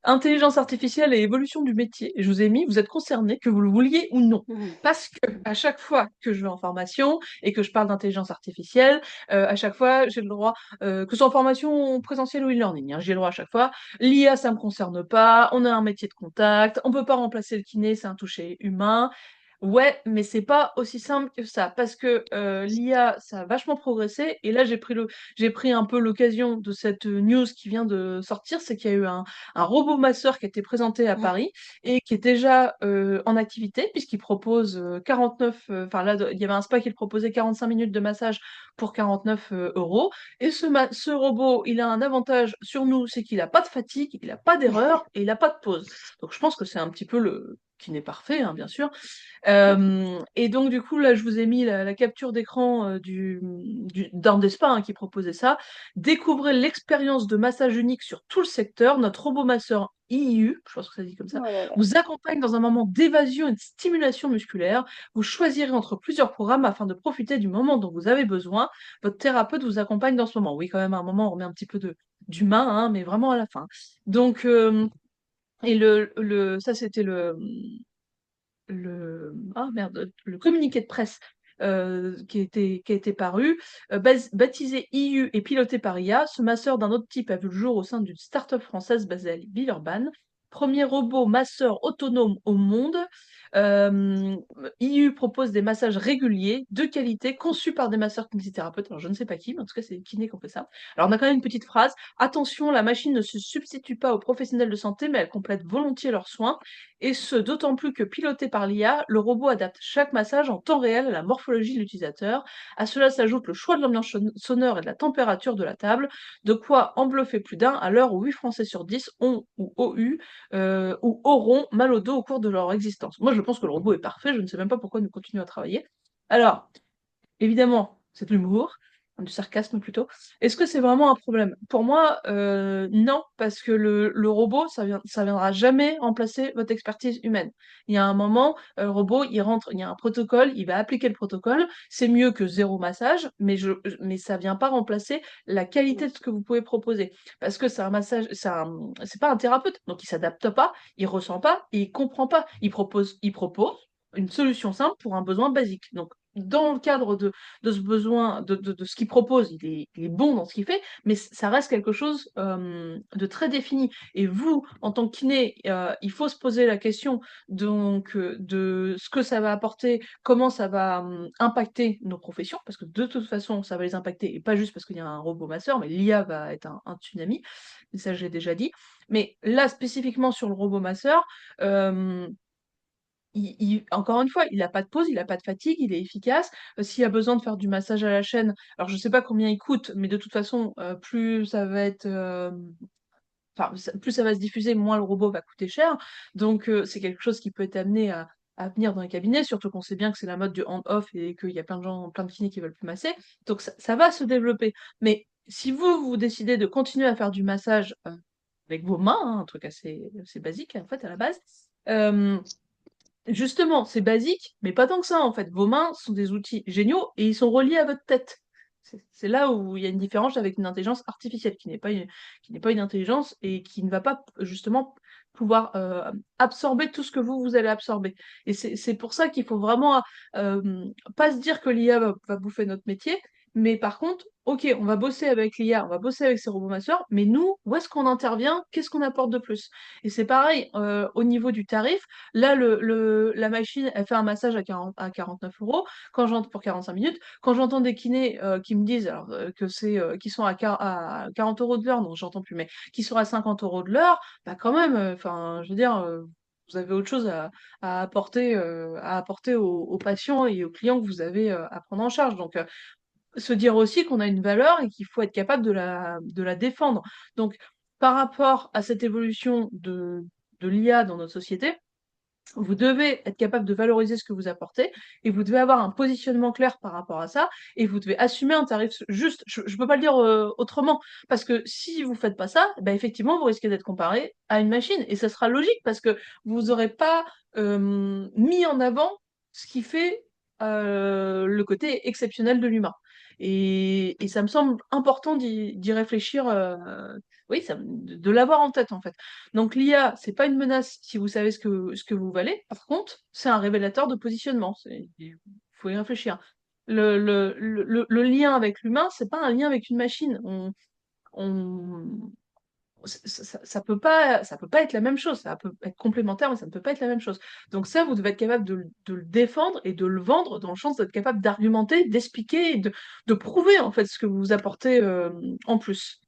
Intelligence artificielle et évolution du métier. Et je vous ai mis, vous êtes concernés, que vous le vouliez ou non. Mhm. Parce que à chaque fois que je vais en formation et que je parle d'intelligence artificielle, à chaque fois, j'ai le droit, que ce soit en formation présentielle ou e-learning, hein, j'ai le droit à chaque fois. L'IA, ça me concerne pas. On a un métier de contact. On peut pas remplacer le kiné, c'est un toucher humain. Ouais, mais c'est pas aussi simple que ça, parce que l'IA, ça a vachement progressé, et là j'ai pris un peu l'occasion de cette news qui vient de sortir, c'est qu'il y a eu un robot masseur qui a été présenté à Mhm. Paris et qui est déjà en activité, puisqu'il propose 49, enfin là, il y avait un spa qui le proposait 45 minutes de massage pour 49 euros, et ce robot, il a un avantage sur nous, c'est qu'il a pas de fatigue, il a pas d'erreur, et il a pas de pause. Donc je pense que c'est un petit peu le qui n'est parfait, hein, bien sûr, et donc du coup là je vous ai mis la capture d'écran d'un des spas hein, qui proposait ça. Découvrez l'expérience de massage unique sur tout le secteur. Notre robot masseur IU, je pense que ça se dit comme Oh ça, là là. vous accompagne dans un moment d'évasion et de stimulation musculaire. Vous choisirez entre plusieurs programmes afin de profiter du moment dont vous avez besoin. Votre thérapeute vous accompagne dans ce moment. Oui, quand même, à un moment, on remet un petit peu d'humain, hein, mais vraiment à la fin. Donc, et ça, c'était ah merde, le communiqué de presse qui a été paru, baptisé IU et piloté par IA, ce masseur d'un autre type a vu le jour au sein d'une start-up française basée à Villeurbanne. Premier robot masseur autonome au monde. Euh, IU propose des massages réguliers, de qualité, conçus par des masseurs kinésithérapeutes. Alors je ne sais pas qui, mais en tout cas c'est les kinés qui ont fait ça. Alors on a quand même une petite phrase. Attention, la machine ne se substitue pas aux professionnels de santé, mais elle complète volontiers leurs soins. Et ce, d'autant plus que piloté par l'IA, le robot adapte chaque massage en temps réel à la morphologie de l'utilisateur. À cela s'ajoute le choix de l'ambiance sonore et de la température de la table, de quoi embluffer plus d'un à l'heure où 8 Français sur 10 ont ou ou auront mal au dos au cours de leur existence. Moi, je pense que le robot est parfait, je ne sais même pas pourquoi nous continuons à travailler. Alors, évidemment, c'est de l'humour, du sarcasme plutôt. Est-ce que c'est vraiment un problème? Pour moi, non, parce que le robot, ça viendra jamais remplacer votre expertise humaine. Il y a un moment, le robot, il rentre, il y a un protocole, il va appliquer le protocole. C'est mieux que zéro massage, mais ça vient pas remplacer la qualité de ce que vous pouvez proposer. Parce que c'est un massage, c'est pas un thérapeute, donc il s'adapte pas, il ressent pas, et il comprend pas. Il propose une solution simple pour un besoin basique. Donc, dans le cadre de ce besoin, de ce qu'il propose, il est bon dans ce qu'il fait, mais ça reste quelque chose de très défini. Et vous, en tant que kiné, il faut se poser la question donc de ce que ça va apporter, comment ça va impacter nos professions, parce que de toute façon, ça va les impacter, et pas juste parce qu'il y a un robot masseur, mais l'IA va être un tsunami, et ça je l'ai déjà dit. Mais là, spécifiquement sur le robot masseur, euh, encore une fois, il n'a pas de pause, il n'a pas de fatigue, il est efficace. S'il y a besoin de faire du massage à la chaîne, alors je ne sais pas combien il coûte, mais de toute façon, plus ça va être, enfin, plus ça va se diffuser, moins le robot va coûter cher. Donc c'est quelque chose qui peut être amené à venir dans les cabinets, surtout qu'on sait bien que c'est la mode du hand-off et qu'il y a plein de gens, plein de kinés qui veulent plus masser. Donc ça va se développer. Mais si vous décidez de continuer à faire du massage avec vos mains, hein, un truc assez basique en fait à la base, euh, justement, c'est basique, mais pas tant que ça en fait. Vos mains sont des outils géniaux et ils sont reliés à votre tête. C'est là où il y a une différence avec une intelligence artificielle qui n'est pas une intelligence et qui ne va pas justement pouvoir absorber tout ce que vous allez absorber. Et c'est pour ça qu'il faut vraiment pas se dire que l'IA va bouffer notre métier, mais par contre, ok, on va bosser avec l'IA, on va bosser avec ces robots masseurs, mais nous, où est-ce qu'on intervient? Qu'est-ce qu'on apporte de plus? Et c'est pareil au niveau du tarif. Là, la machine, elle fait un massage à 49 euros quand j'entends pour 45 minutes. Quand j'entends des kinés qui me disent alors, qui sont à 40 euros de l'heure, non, j'entends plus, mais qui sont à 50 euros de l'heure, bah quand même, enfin, je veux dire, vous avez autre chose à apporter aux patients et aux clients que vous avez à prendre en charge. Donc, se dire aussi qu'on a une valeur et qu'il faut être capable de la défendre. Donc, par rapport à cette évolution de l'IA dans notre société, vous devez être capable de valoriser ce que vous apportez et vous devez avoir un positionnement clair par rapport à ça et vous devez assumer un tarif juste. Je ne peux pas le dire autrement parce que si vous faites pas ça, bah effectivement, vous risquez d'être comparé à une machine et ça sera logique parce que vous n'aurez pas mis en avant ce qui fait le côté exceptionnel de l'humain. Et ça me semble important d'y réfléchir Oui, de l'avoir en tête, en fait. Donc l'IA, c'est pas une menace si vous savez ce que vous valez. Par contre, c'est un révélateur de positionnement. Il faut y réfléchir. Le lien avec l'humain, c'est pas un lien avec une machine. On, ça peut pas être la même chose. Ça peut être complémentaire, mais ça ne peut pas être la même chose. Donc ça, vous devez être capable de le défendre et de le vendre dans le sens d'être capable d'argumenter, d'expliquer, et de prouver en fait ce que vous apportez en plus.